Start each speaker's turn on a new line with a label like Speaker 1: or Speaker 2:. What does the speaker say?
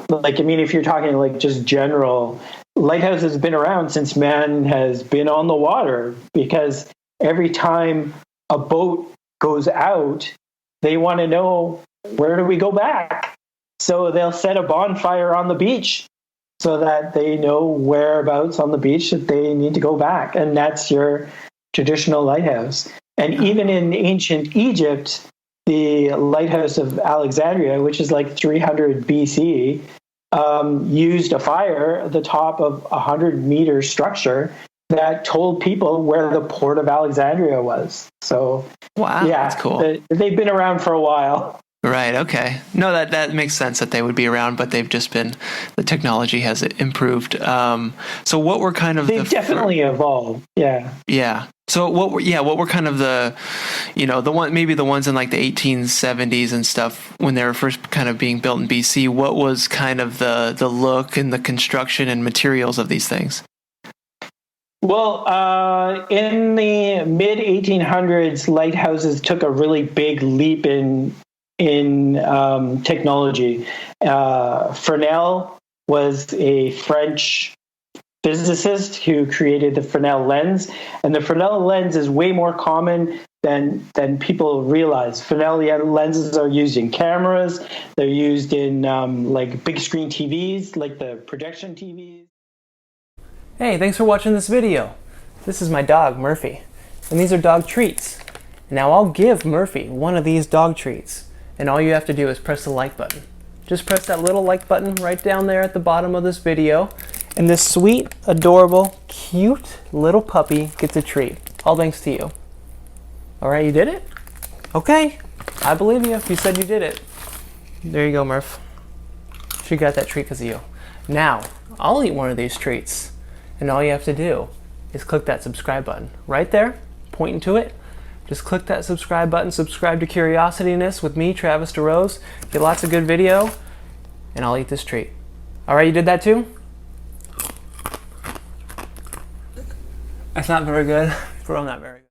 Speaker 1: Like, I mean, if you're talking like just general, Lighthouse has been around since man has been on the water, because every time a boat goes out, they want to know, where do we go back? So they'll set a bonfire on the beach so that they know whereabouts on the beach that they need to go back. And that's your traditional lighthouse. And even in ancient Egypt, the Lighthouse of Alexandria, which is like 300 BC, used a fire at the top of a 100-meter structure that told people where the port of Alexandria was. So,
Speaker 2: wow,
Speaker 1: yeah,
Speaker 2: that's cool.
Speaker 1: They've been around for a while.
Speaker 2: Right. Okay. No, that makes sense that they would be around, but they've just been, the technology has improved. So what were kind of
Speaker 1: they've definitely evolved. Yeah.
Speaker 2: Yeah. So what were kind of the, maybe the ones in like the 1870s and stuff when they were first kind of being built in BC? What was kind of the look and the construction and materials of these things?
Speaker 1: Well, in the mid 1800s, lighthouses took a really big leap in technology. Fresnel was a French physicist who created the Fresnel lens, and the Fresnel lens is way more common than people realize. Fresnel lenses are used in cameras. They're used in like big screen TVs, like the projection TVs.
Speaker 3: Hey, thanks for watching this video. This is my dog, Murphy, and these are dog treats. Now I'll give Murphy one of these dog treats, and all you have to do is press the like button. Just press that little like button right down there at the bottom of this video, and this sweet, adorable, cute little puppy gets a treat. All thanks to you. Alright, you did it? Okay, I believe you. You said you did it. There you go, Murph. She got that treat because of you. Now, I'll eat one of these treats, and all you have to do is click that subscribe button right there, pointing to it. Just click that subscribe button, subscribe to Curiosityness with me, Travis DeRose. Get lots of good video, and I'll eat this treat. All right, you did that too? That's not very good. Bro, not very good.